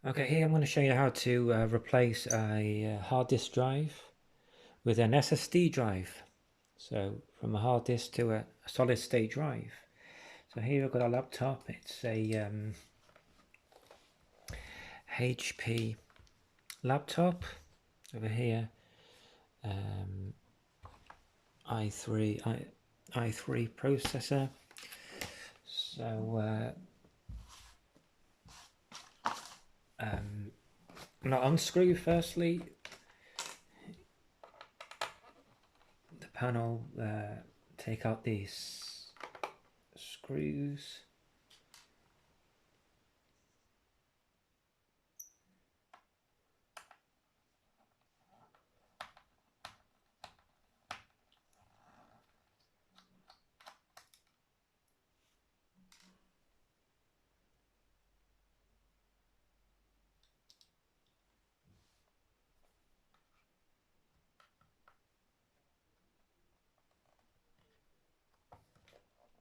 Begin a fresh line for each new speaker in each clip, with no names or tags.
Okay, here I'm going to show you how to replace a hard disk drive with an SSD drive. So from a hard disk to a solid state drive. So here I've got a laptop. It's a HP laptop over here. i3 processor. So I'm going to unscrew firstly the panel, take out these screws.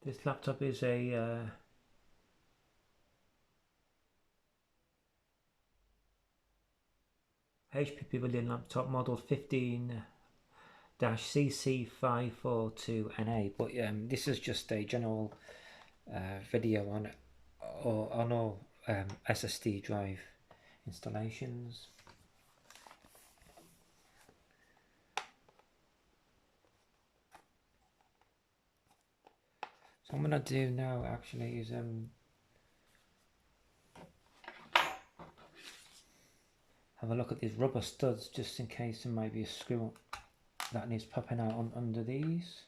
This laptop is a HP Pavilion laptop model 15-CC542NA, but this is just a general video on all SSD drive installations. So what I'm going to do now actually is have a look at these rubber studs just in case there might be a screw that needs popping out under these.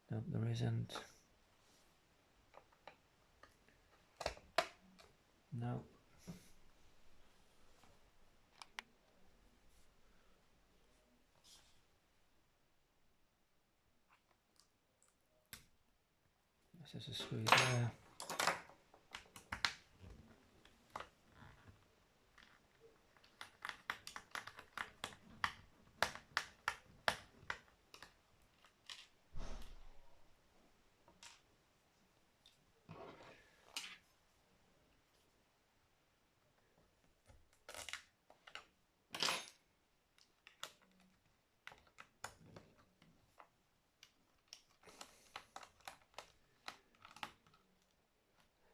Nope, there isn't. Nope. This is a screw there.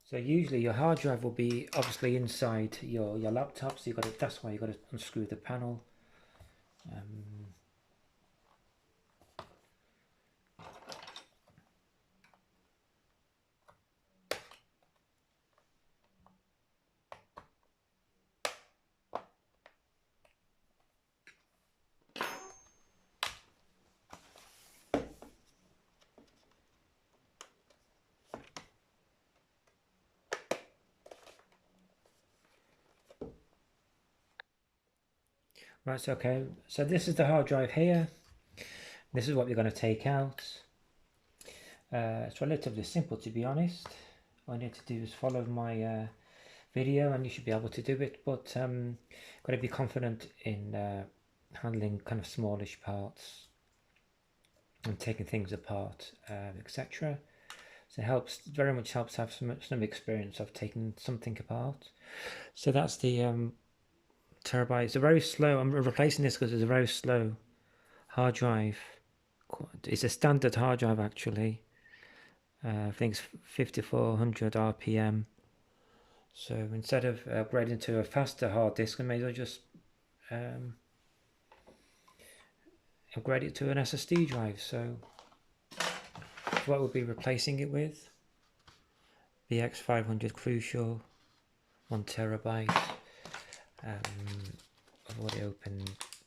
So usually your hard drive will be obviously inside your laptop, so that's why you've got to unscrew the panel. Right, so okay, so this is the hard drive here. This is what we're going to take out. It's relatively simple, to be honest. All I need to do is follow my video and you should be able to do it, but got to be confident in handling kind of smallish parts and taking things apart, etc. So it helps, very much helps to have some experience of taking something apart. So that's the terabyte. It's a very slow, I'm replacing this because it's a very slow hard drive. It's a standard hard drive actually. I think it's 5400 RPM. So instead of upgrading to a faster hard disk, I may as well just upgrade it to an SSD drive. So what we'll be replacing it with: the X500 Crucial, 1 terabyte. I've already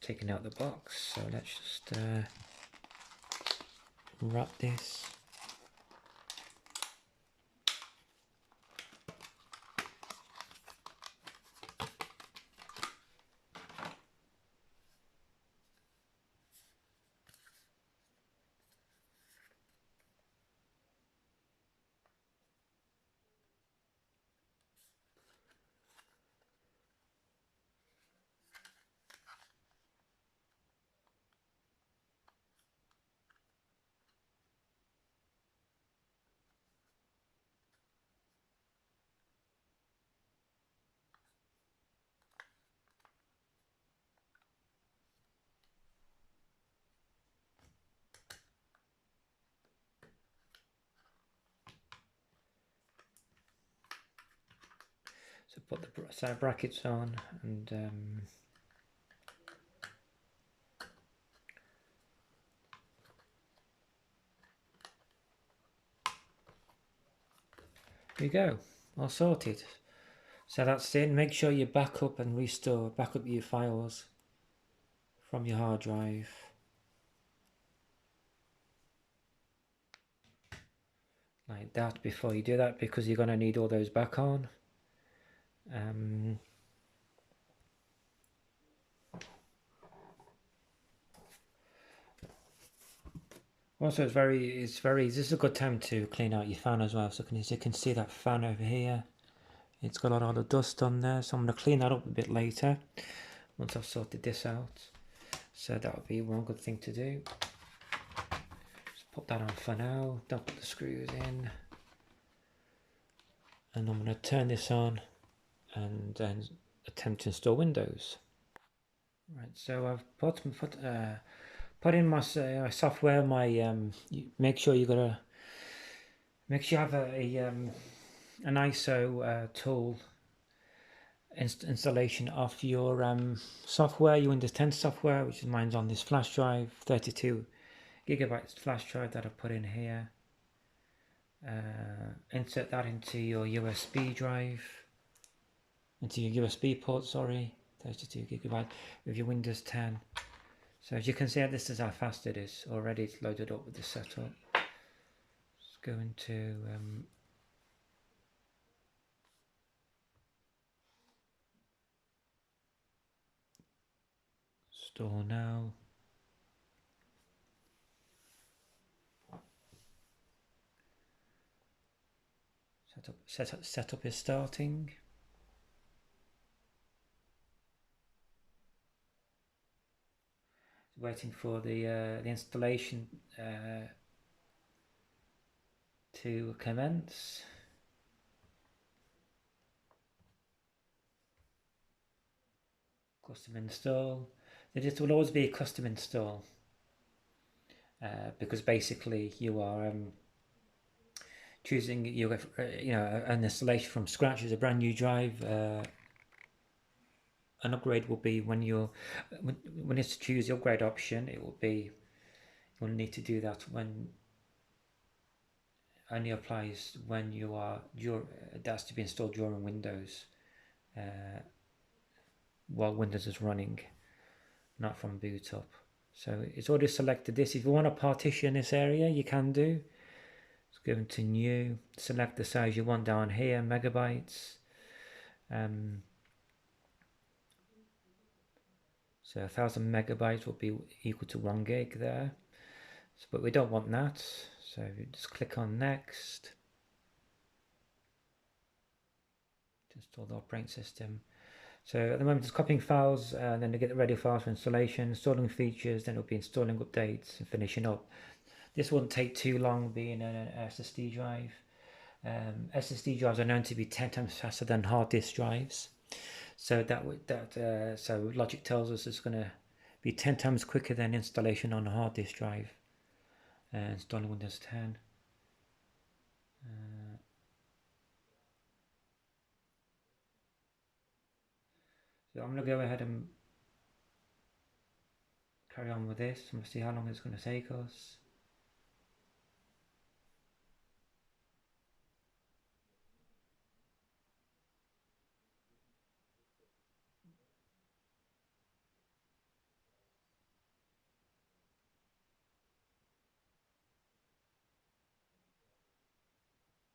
taken out the box, so let's just wrap this. So put the side brackets on, and here you go, all sorted. So that's it. Make sure you back up and restore, back up your files from your hard drive. Like that before you do that, because you're going to need all those back on. Also, this is a good time to clean out your fan as well. So as you can see that fan over here, it's got a lot of dust on there. So I'm going to clean that up a bit later once I've sorted this out. So that would be one good thing to do. Just put that on for now. Don't put the screws in. And I'm going to turn this on and then attempt to install Windows. Right, so I've put in my software. Make sure you have an ISO tool installation of your software, your Windows 10 software, which is mine's on this flash drive, 32 gigabytes flash drive that I put in here. Insert that into your USB drive, into your USB port, sorry, 32 gigabyte with your Windows 10. So as you can see, this is how fast it is. Already it's loaded up with the setup. Let's go into store now. Setup is starting. Waiting for the installation to commence. Custom install. It will always be a custom install because basically you are choosing an installation from scratch as a brand new drive. An upgrade will be when it's to choose the upgrade option. You'll need to do that when only applies when that's to be installed during Windows, while Windows is running, not from boot up. So it's already selected this. If you want to partition this area, you can do. Let's go into new, select the size you want down here, megabytes. So 1000 megabytes will be equal to 1 gig there. So, but we don't want that. So just click on next. To install the operating system. So at the moment it's copying files and then to get the ready files for installation, installing features, then it'll be installing updates and finishing up. This won't take too long being an SSD drive. SSD drives are known to be 10 times faster than hard disk drives. So so logic tells us it's going to be 10 times quicker than installation on a hard disk drive. Installing Windows 10. So I'm going to go ahead and carry on with this. I'm going to see how long it's going to take us.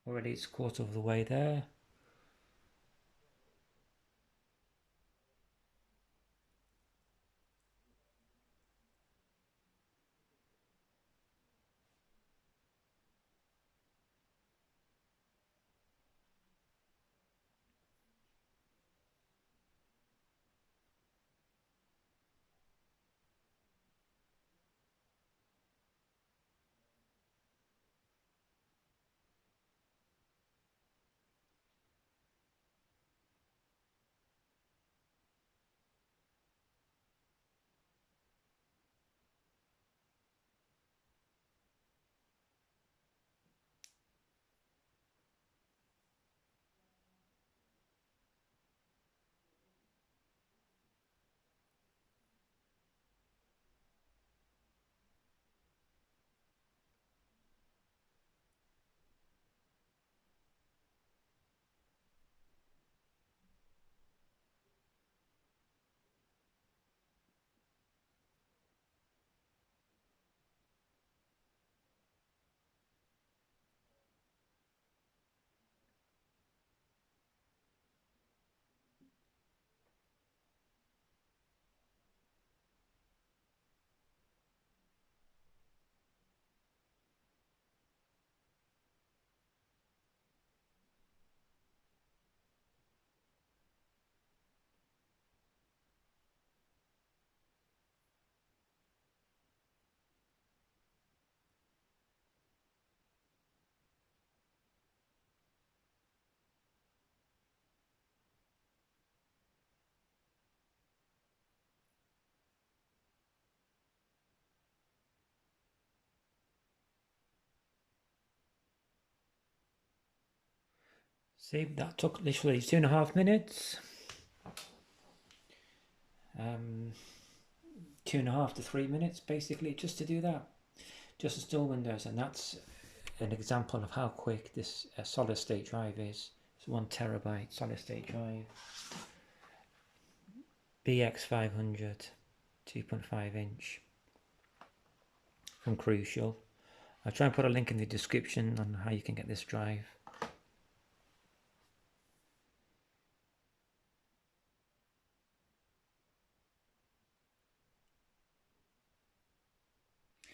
Already it's a quarter of the way there. See, that took literally 2.5 minutes. 2.5 to 3 minutes basically just to do that. Just install Windows, and that's an example of how quick this solid state drive is. It's 1 terabyte solid state drive. BX500 2.5 inch from Crucial. I'll try and put a link in the description on how you can get this drive.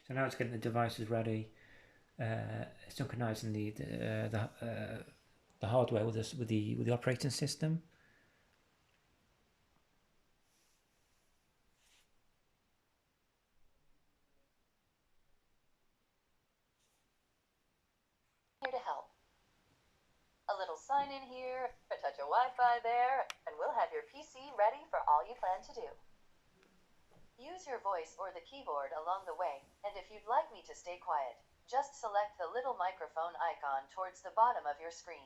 So now it's getting the devices ready, synchronizing the hardware with the operating system.
Here to help. A little sign in here, a touch of Wi-Fi there, and we'll have your PC ready for all you plan to do. Use your voice or the keyboard along the way, and if you'd like me to stay quiet, just select the little microphone icon towards the bottom of your screen.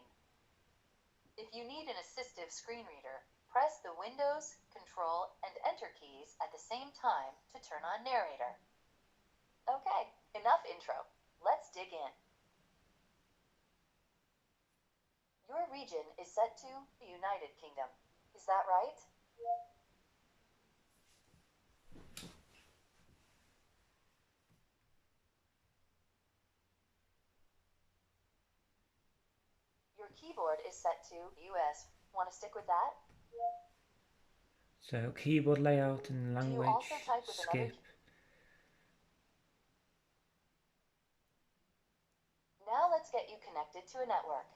If you need an assistive screen reader, press the Windows, Control, and Enter keys at the same time to turn on narrator. Okay, enough intro. Let's dig in. Your region is set to the United Kingdom. Is that right? Your keyboard is set to US. Want to stick with that?
So keyboard layout and language,
Do you also type with
skip.
Now let's get you connected to a network.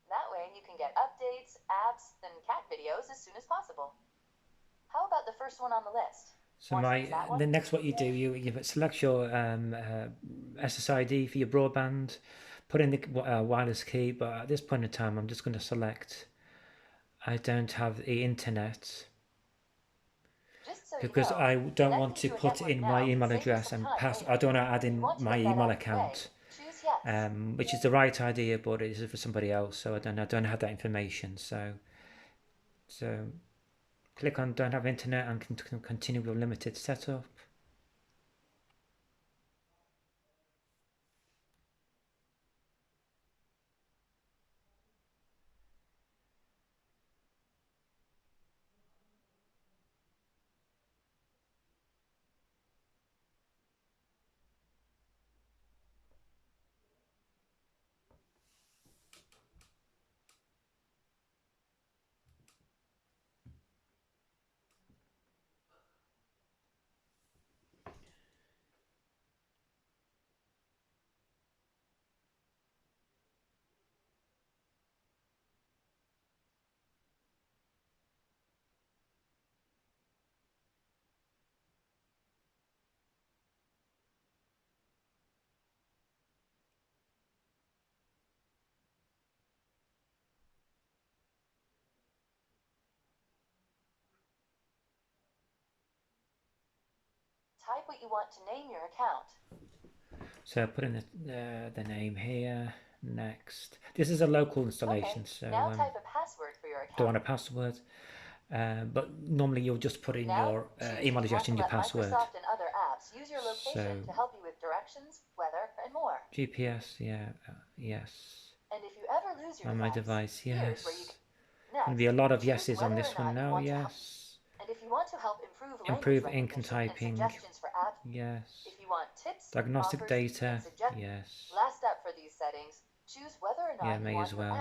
That way you can get updates, apps, and cat videos as soon as possible. How about the first one on the list?
So the next what you do, you select your SSID for your broadband, put in the wireless key, but at this point in time I'm just going to select I don't have the internet, because I don't want to put in my email address and pass. I don't want to add in my email account, which is the right idea, but it is for somebody else, so I don't have that information. So click on don't have internet and continue with limited setup.
Type what you want to name your account.
So put in the name here. Next, this is a local installation, so
now type a password for your account.
don't want a password, but normally you'll just put in your email address and your password.
Microsoft and other apps use your location to help you with directions, weather, and more.
GPS, yeah, yes.
And if you ever lose your
on my device, yes.
There'll
be a lot of yeses on this one now, yes.
And if you want to help
improve ink and typing,
for apps,
yes.
If you want tips,
diagnostic data, yes.
Last up for these settings, choose whether or not
me as well.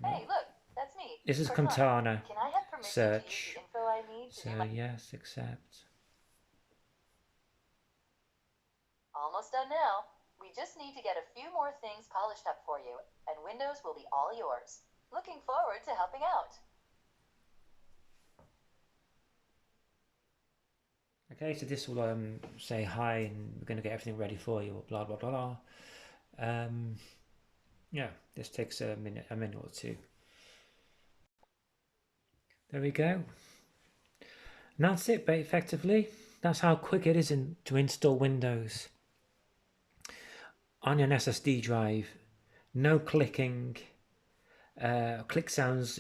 Hey, look, that's me.
This is Cortana.
Can I have permission
search.
To use the info I need to
so yes, accept.
Almost done now. We just need to get a few more things polished up for you, and Windows will be all yours. Looking forward to helping out.
Okay, so this will say hi and we're going to get everything ready for you, blah blah blah blah. Yeah, this takes a minute or two. There we go. And that's it, but effectively, that's how quick it is to install Windows on an SSD drive, no clicking, click sounds,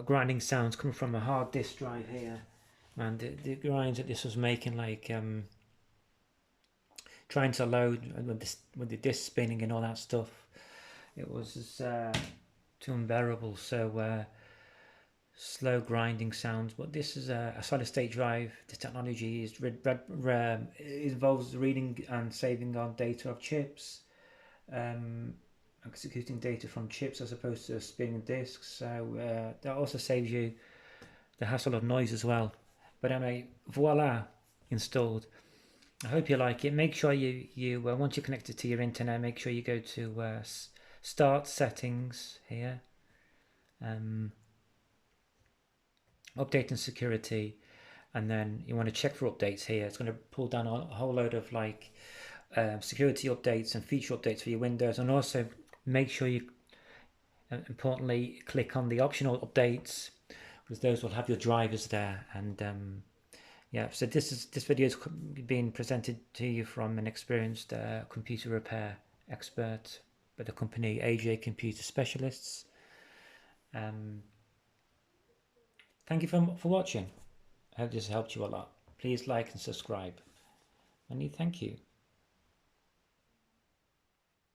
grinding sounds coming from a hard disk drive here. And the grinds that this was making, like trying to load with the disc spinning and all that stuff, it was just too unbearable. So slow grinding sounds. But this is a solid state drive. The technology is it involves reading and saving on data of chips, executing data from chips as opposed to spinning disks. So that also saves you the hassle of noise as well. But anyway, voila, installed. I hope you like it. Make sure you once you're connected to your internet, make sure you go to Start Settings here, Update and Security, and then you want to check for updates here. It's going to pull down a whole load of like security updates and feature updates for your Windows, and also make sure you importantly click on the optional updates, because those will have your drivers there. And yeah, so this video is being presented to you from an experienced computer repair expert by the company AJ Computer Specialists. Thank you for watching. I hope this helped you a lot. Please like and subscribe. Many thank you.